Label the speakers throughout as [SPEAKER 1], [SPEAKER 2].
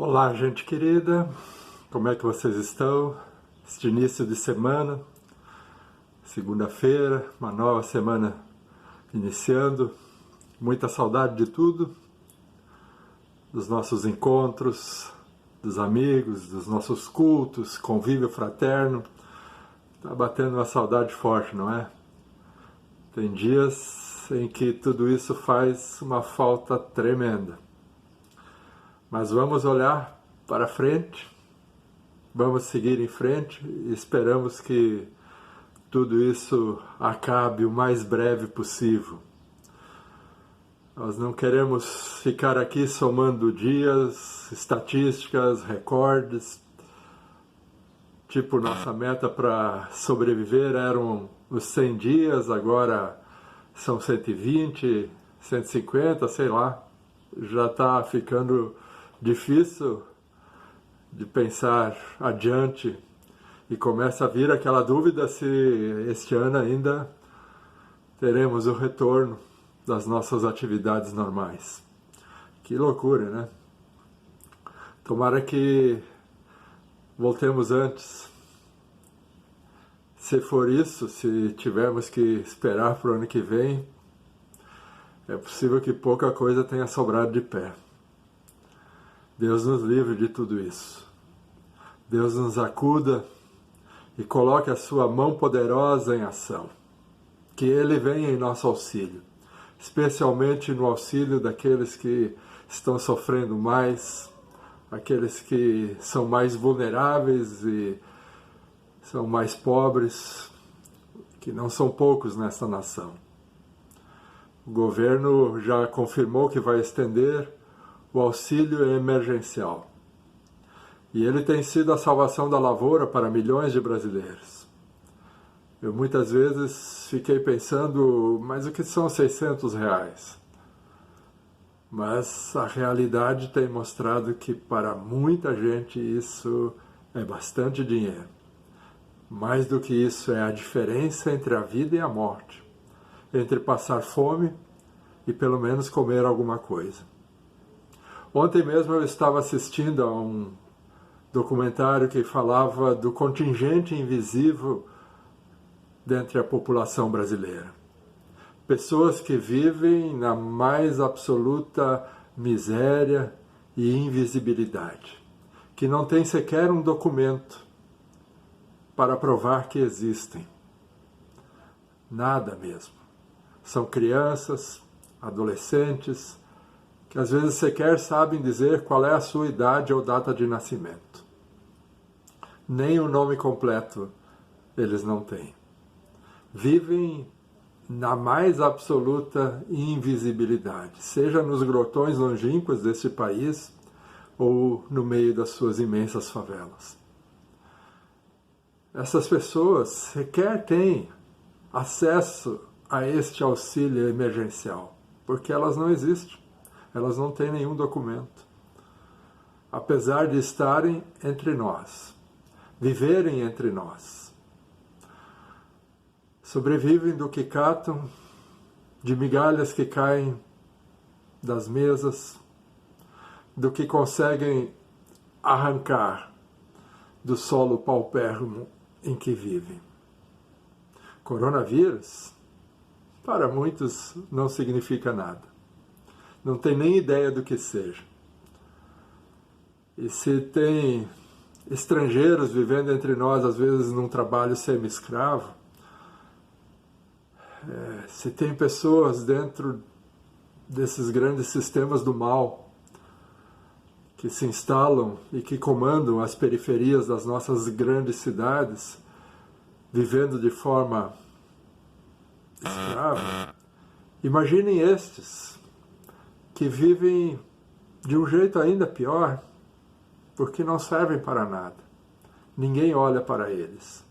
[SPEAKER 1] Olá, gente querida, como é que vocês estão? Este início de semana, segunda-feira, uma nova semana iniciando. Muita saudade de tudo, dos nossos encontros, dos amigos, dos nossos cultos, convívio fraterno. Tá batendo uma saudade forte, não é? Tem dias em que tudo isso faz uma falta tremenda. Mas vamos olhar para frente, vamos seguir em frente e esperamos que tudo isso acabe o mais breve possível. Nós não queremos ficar aqui somando dias, estatísticas, recordes. Tipo, nossa meta para sobreviver eram os 100 dias, agora são 120, 150, sei lá. Já está ficando difícil de pensar adiante e começa a vir aquela dúvida se este ano ainda teremos o retorno das nossas atividades normais. Que loucura, né? Tomara que voltemos antes. Se for isso, se tivermos que esperar para o ano que vem, é possível que pouca coisa tenha sobrado de pé. Deus nos livre de tudo isso. Deus nos acuda e coloque a sua mão poderosa em ação. Que Ele venha em nosso auxílio, especialmente no auxílio daqueles que estão sofrendo mais, aqueles que são mais vulneráveis e são mais pobres, que não são poucos nesta nação. O governo já confirmou que vai estender o auxílio emergencial. E ele tem sido a salvação da lavoura para milhões de brasileiros. Eu muitas vezes fiquei pensando, mas o que são R$600? Mas a realidade tem mostrado que para muita gente isso é bastante dinheiro. Mais do que isso é a diferença entre a vida e a morte, entre passar fome e pelo menos comer alguma coisa. Ontem mesmo eu estava assistindo a um documentário que falava do contingente invisível dentre a população brasileira. Pessoas que vivem na mais absoluta miséria e invisibilidade, que não têm sequer um documento para provar que existem. Nada mesmo. São crianças, adolescentes, que às vezes sequer sabem dizer qual é a sua idade ou data de nascimento. Nem o nome completo eles não têm. Vivem na mais absoluta invisibilidade, seja nos grotões longínquos deste país ou no meio das suas imensas favelas. Essas pessoas sequer têm acesso a este auxílio emergencial, porque elas não existem. Elas não têm nenhum documento. Apesar de estarem entre nós, viverem entre nós. Sobrevivem do que catam, de migalhas que caem das mesas, do que conseguem arrancar do solo paupérrimo em que vivem. Coronavírus, para muitos, não significa nada. Não tem nem ideia do que seja. E se tem estrangeiros vivendo entre nós, às vezes num trabalho semi-escravo, se tem pessoas dentro desses grandes sistemas do mal que se instalam e que comandam as periferias das nossas grandes cidades, vivendo de forma escrava, imaginem estes que vivem de um jeito ainda pior, porque não servem para nada. Ninguém olha para eles.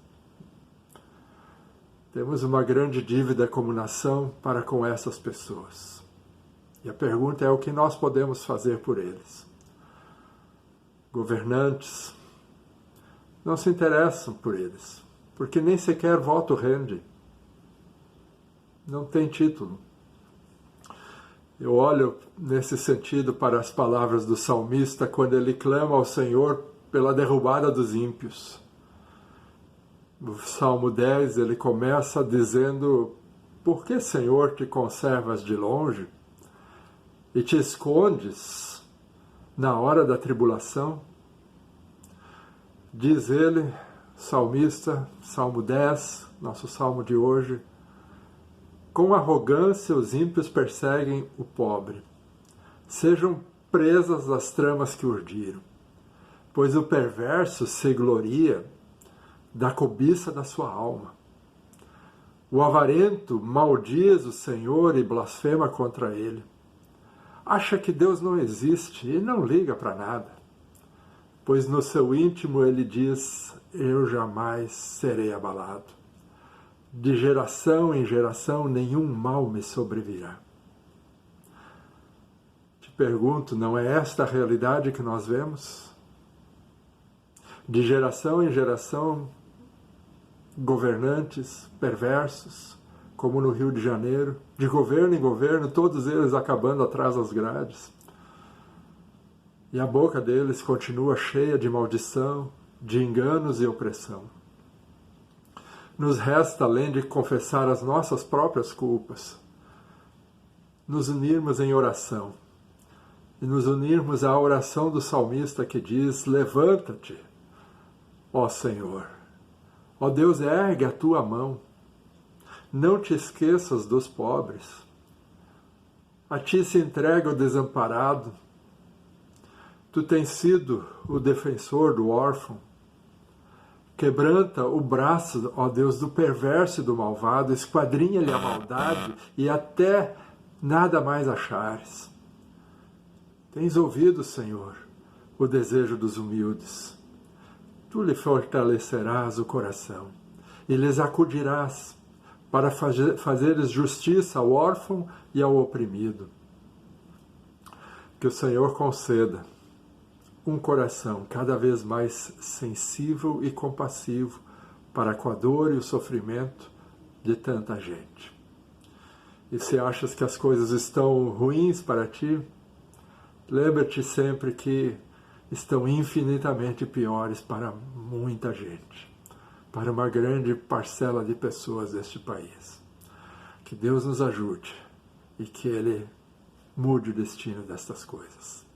[SPEAKER 1] Temos uma grande dívida como nação para com essas pessoas. E a pergunta é o que nós podemos fazer por eles. Governantes não se interessam por eles, porque nem sequer voto rende. Não tem título. Eu olho nesse sentido para as palavras do salmista quando ele clama ao Senhor pela derrubada dos ímpios. No Salmo 10 ele começa dizendo: por que, Senhor, te conservas de longe e te escondes na hora da tribulação? Diz ele, salmista, Salmo 10, nosso salmo de hoje: com arrogância os ímpios perseguem o pobre. Sejam presas as tramas que urdiram, pois o perverso se gloria da cobiça da sua alma. O avarento maldiz o Senhor e blasfema contra ele. Acha que Deus não existe e não liga para nada, pois no seu íntimo ele diz: eu jamais serei abalado. De geração em geração nenhum mal me sobrevirá. Te pergunto, não é esta a realidade que nós vemos? De geração em geração, governantes perversos, como no Rio de Janeiro, de governo em governo, todos eles acabando atrás das grades. E a boca deles continua cheia de maldição, de enganos e opressão. Nos resta, além de confessar as nossas próprias culpas, nos unirmos em oração. E nos unirmos à oração do salmista que diz: levanta-te, ó Senhor. Ó Deus, ergue a tua mão. Não te esqueças dos pobres. A ti se entrega o desamparado. Tu tens sido o defensor do órfão. Quebranta o braço, ó Deus, do perverso e do malvado, esquadrinha-lhe a maldade e até nada mais achares. Tens ouvido, Senhor, o desejo dos humildes. Tu lhe fortalecerás o coração e lhes acudirás para fazeres justiça ao órfão e ao oprimido. Que o Senhor conceda um coração cada vez mais sensível e compassivo para com a dor e o sofrimento de tanta gente. E se achas que as coisas estão ruins para ti, lembra-te sempre que estão infinitamente piores para muita gente, para uma grande parcela de pessoas deste país. Que Deus nos ajude e que Ele mude o destino destas coisas.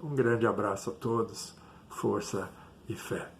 [SPEAKER 1] Um grande abraço a todos, força e fé.